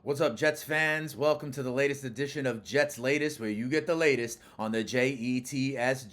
What's up, Jets fans? Welcome to the latest edition of Jets Latest, where you get the latest on the Jets.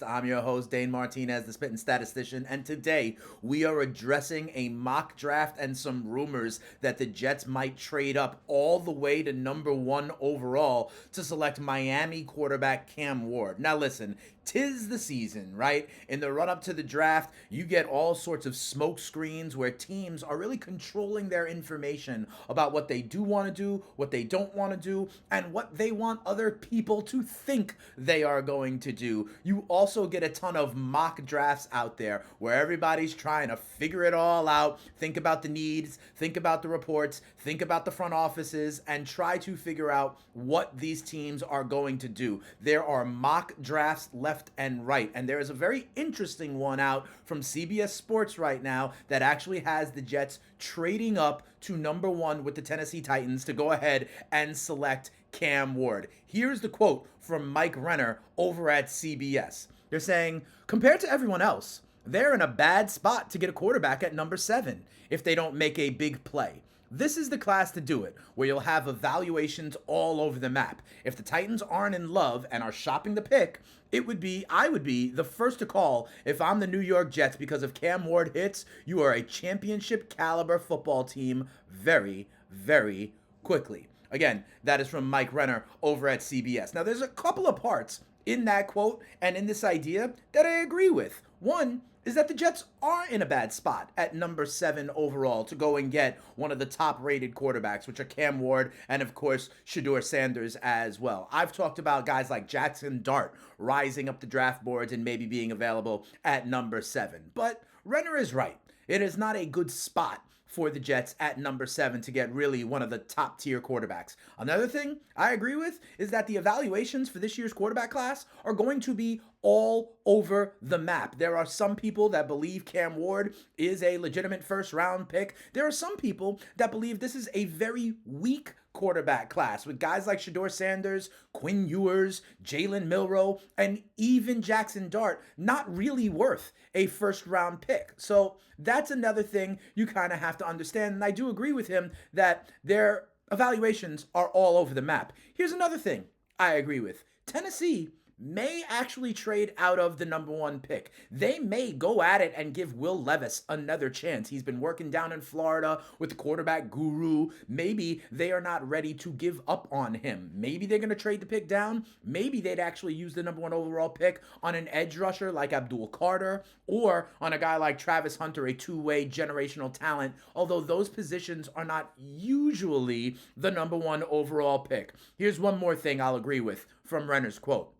I'm your host, Dane Martinez, the spitting statistician, and today we are addressing a mock draft and some rumors that the Jets might trade up all the way to number one overall to select Miami quarterback Cam Ward. Now, listen, 'tis the season, right? In the run up to the draft, you get all sorts of smoke screens where teams are really controlling their information about what they do want to do, what they don't want to do, and what they want other people to think they are going to do. You also get a ton of mock drafts out there where everybody's trying to figure it all out, think about the needs, think about the reports, think about the front offices, and try to figure out what these teams are going to do. There are mock drafts left and right, and there is a very interesting one out from CBS Sports right now that actually has the Jets trading up to number one with the Tennessee Titans to go ahead and select Cam Ward. Here's the quote from Mike Renner over at CBS. They're saying, compared to everyone else, they're in a bad spot to get a quarterback at number 7 if they don't make a big play. This is the class to do it, where you'll have evaluations all over the map. If the Titans aren't in love and are shopping the pick, I would be the first to call if I'm the New York Jets, because if Cam Ward hits, you are a championship caliber football team very, very quickly. Again, that is from Mike Renner over at CBS. Now, there's a couple of parts in that quote and in this idea that I agree with. One is that the Jets are in a bad spot at number 7 overall to go and get one of the top rated quarterbacks, which are Cam Ward and, of course, Shedeur Sanders as well. I've talked about guys like Jackson Dart rising up the draft boards and maybe being available at number 7. But Renner is right. It is not a good spot for the Jets at number 7 to get really one of the top tier quarterbacks. Another thing I agree with is that the evaluations for this year's quarterback class are going to be all over the map. There are some people that believe Cam Ward is a legitimate first round pick. There are some people that believe this is a very weak quarterback class with guys like Shedeur Sanders, Quinn Ewers, Jalen Milroe, and even Jackson Dart not really worth a first round pick. So that's another thing you kind of have to understand. And I do agree with him that their evaluations are all over the map. Here's another thing I agree with. Tennessee may actually trade out of the number 1 pick. They may go at it and give Will Levis another chance. He's been working down in Florida with the quarterback guru. Maybe they are not ready to give up on him. Maybe they're going to trade the pick down. Maybe they'd actually use the number 1 overall pick on an edge rusher like Abdul Carter or on a guy like Travis Hunter, a two-way generational talent, although those positions are not usually the number 1 overall pick. Here's one more thing I'll agree with from Renner's quote.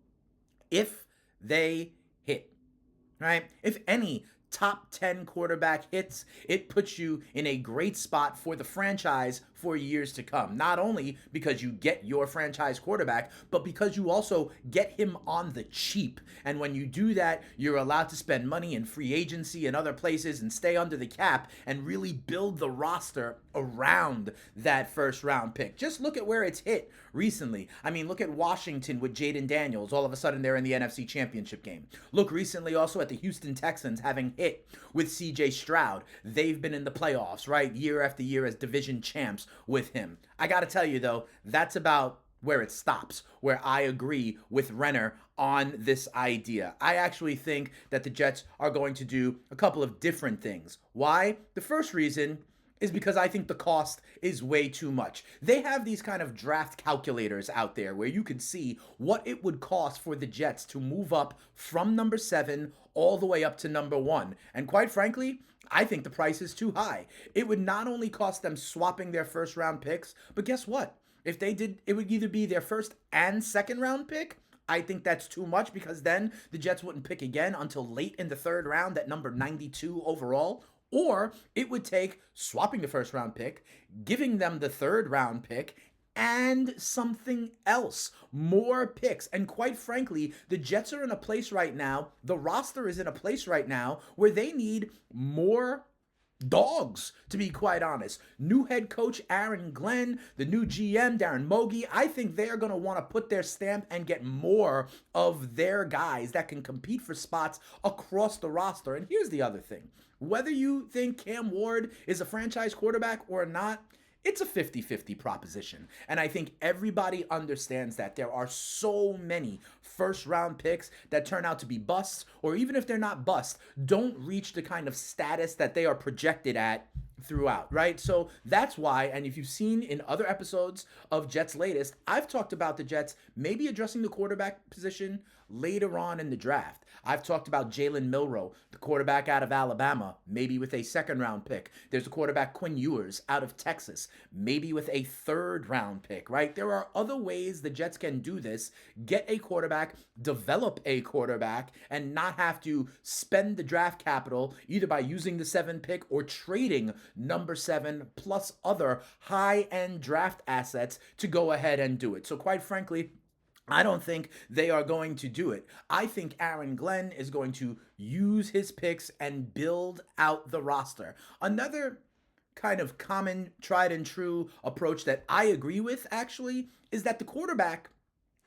If they hit, right? If any top 10 quarterback hits, it puts you in a great spot for the franchise for years to come. Not only because you get your franchise quarterback, but because you also get him on the cheap. And when you do that, you're allowed to spend money in free agency and other places and stay under the cap and really build the roster around that first round pick. Just look at where it's hit recently. I mean, look at Washington with Jaden Daniels. All of a sudden, they're in the NFC Championship game. Look recently also at the Houston Texans having hit with CJ Stroud. They've been in the playoffs, right? Year after year as division champs with him. I got to tell you, though, that's about where it stops, where I agree with Renner on this idea. I actually think that the Jets are going to do a couple of different things. Why? The first reason is because I think the cost is way too much. They have these kind of draft calculators out there where you can see what it would cost for the Jets to move up from number 7 all the way up to number 1. And quite frankly, I think the price is too high. It would not only cost them swapping their first round picks, but guess what? If they did, it would either be their first and second round pick. I think that's too much because then the Jets wouldn't pick again until late in the 3rd round at number 92 overall. Or it would take swapping the first round pick, giving them the 3rd round pick, and something else, more picks. And quite frankly, the Jets are in a place right now, the roster is in a place right now where they need more dogs, to be quite honest. New head coach Aaron Glenn, the new GM Darren Mogi, I think they're going to want to put their stamp and get more of their guys that can compete for spots across the roster. And here's the other thing. Whether you think Cam Ward is a franchise quarterback or not, it's a 50-50 proposition. And I think everybody understands that there are so many first round picks that turn out to be busts, or even if they're not busts, don't reach the kind of status that they are projected at throughout, right? So that's why, and if you've seen in other episodes of Jets Latest, I've talked about the Jets maybe addressing the quarterback position later on in the draft. I've talked about Jalen Milroe, the quarterback out of Alabama, maybe with a second round pick. There's a quarterback, Quinn Ewers, out of Texas, maybe with a third round pick, right? There are other ways the Jets can do this, get a quarterback, develop a quarterback, and not have to spend the draft capital either by using the 7 pick or trading number 7 plus other high-end draft assets to go ahead and do it. So quite frankly, I don't think they are going to do it. I think Aaron Glenn is going to use his picks and build out the roster. Another kind of common, tried and true approach that I agree with, actually, is that the quarterback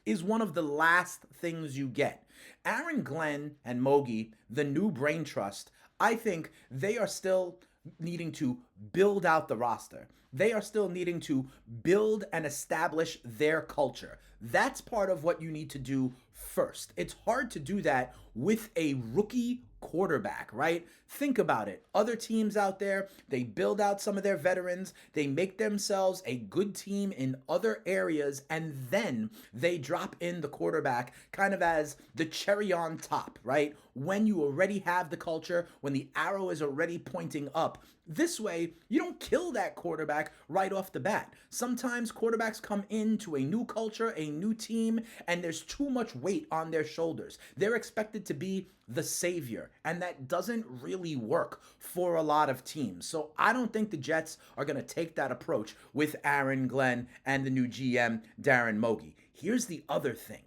is one of the last things you get. Aaron Glenn and Mogi, the new brain trust, I think they are still needing to build out the roster. They are still needing to build and establish their culture. That's part of what you need to do first. It's hard to do that with a rookie quarterback, right? Think about it. Other teams out there, they build out some of their veterans, they make themselves a good team in other areas, and then they drop in the quarterback kind of as the cherry on top, right? When you already have the culture, when the arrow is already pointing up. This way, you don't kill that quarterback right off the bat. Sometimes quarterbacks come into a new culture, a new team, and there's too much weight on their shoulders. They're expected to be the savior, and that doesn't really work for a lot of teams. So I don't think the Jets are going to take that approach with Aaron Glenn and the new GM, Darren Mogi. Here's the other thing.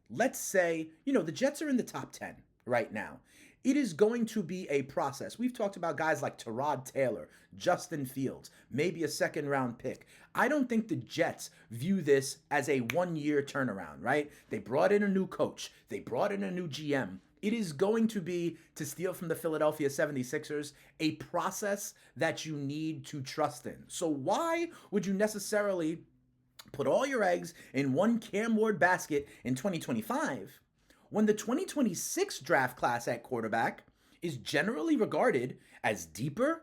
Let's say, the Jets are in the top 10 right now. It is going to be a process. We've talked about guys like Tyrod Taylor, Justin Fields, maybe a second round pick. I don't think the Jets view this as a 1-year turnaround, right? They brought in a new coach. They brought in a new GM. It is going to be, to steal from the Philadelphia 76ers, a process that you need to trust in. So why would you necessarily put all your eggs in one Cam Ward basket in 2025 when the 2026 draft class at quarterback is generally regarded as deeper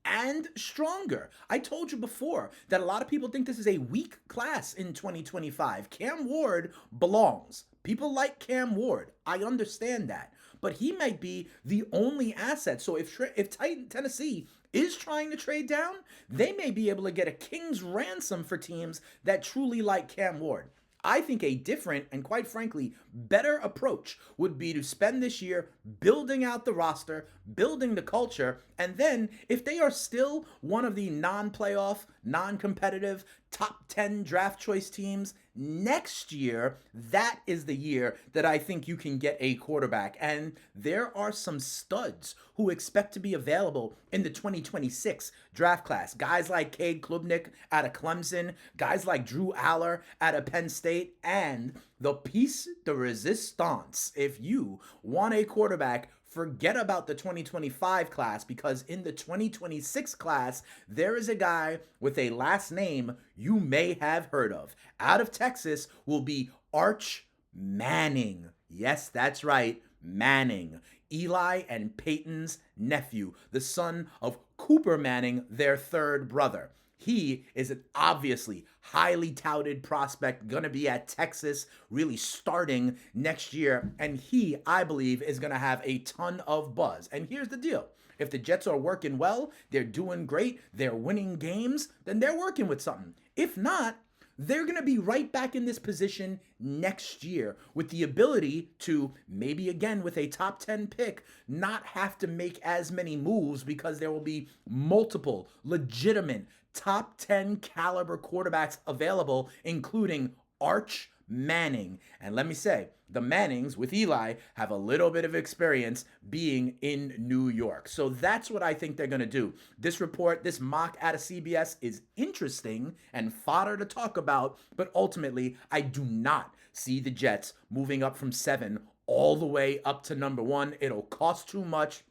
and stronger? I told you before that a lot of people think this is a weak class in 2025. Cam Ward belongs. People like Cam Ward. I understand that. But he might be the only asset. So if Tennessee is trying to trade down, they may be able to get a king's ransom for teams that truly like Cam Ward. I think a different and, quite frankly, better approach would be to spend this year building out the roster, building the culture, and then if they are still one of the non-playoff, non-competitive, top 10 draft choice teams, next year, that is the year that I think you can get a quarterback. And there are some studs who expect to be available in the 2026 draft class. Guys like Cade Klubnik out of Clemson, guys like Drew Aller out of Penn State, and the piece de resistance. If you want a quarterback, forget about the 2025 class, because in the 2026 class, there is a guy with a last name you may have heard of. Out of Texas will be Arch Manning. Yes, that's right, Manning. Eli and Peyton's nephew, the son of Cooper Manning, their third brother. He is an obviously highly touted prospect, going to be at Texas, really starting next year. And he, I believe, is going to have a ton of buzz. And here's the deal. If the Jets are working well, they're doing great, they're winning games, then they're working with something. If not, they're going to be right back in this position next year with the ability to, maybe again with a top 10 pick, not have to make as many moves because there will be multiple legitimate top 10 caliber quarterbacks available, including Arch Manning. And let me say, the Mannings with Eli have a little bit of experience being in New York. So that's what I think they're going to do. This report, this mock out of CBS is interesting and fodder to talk about, but ultimately I do not see the Jets moving up from 7 all the way up to number 1. It'll cost too much.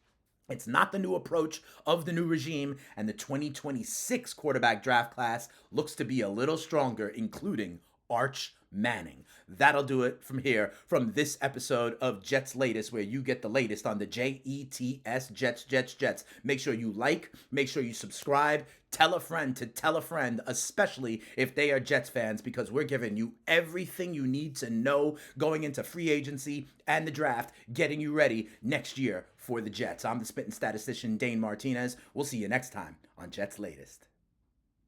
It's not the new approach of the new regime, and the 2026 quarterback draft class looks to be a little stronger, including Arch Manning. That'll do it from here, from this episode of Jets Latest, where you get the latest on the Jets, Jets. Make sure you like, make sure you subscribe, tell a friend to tell a friend, especially if they are Jets fans, because we're giving you everything you need to know going into free agency and the draft, getting you ready next year for the Jets. I'm the spitting statistician, Dane Martinez. We'll see you next time on Jets Latest.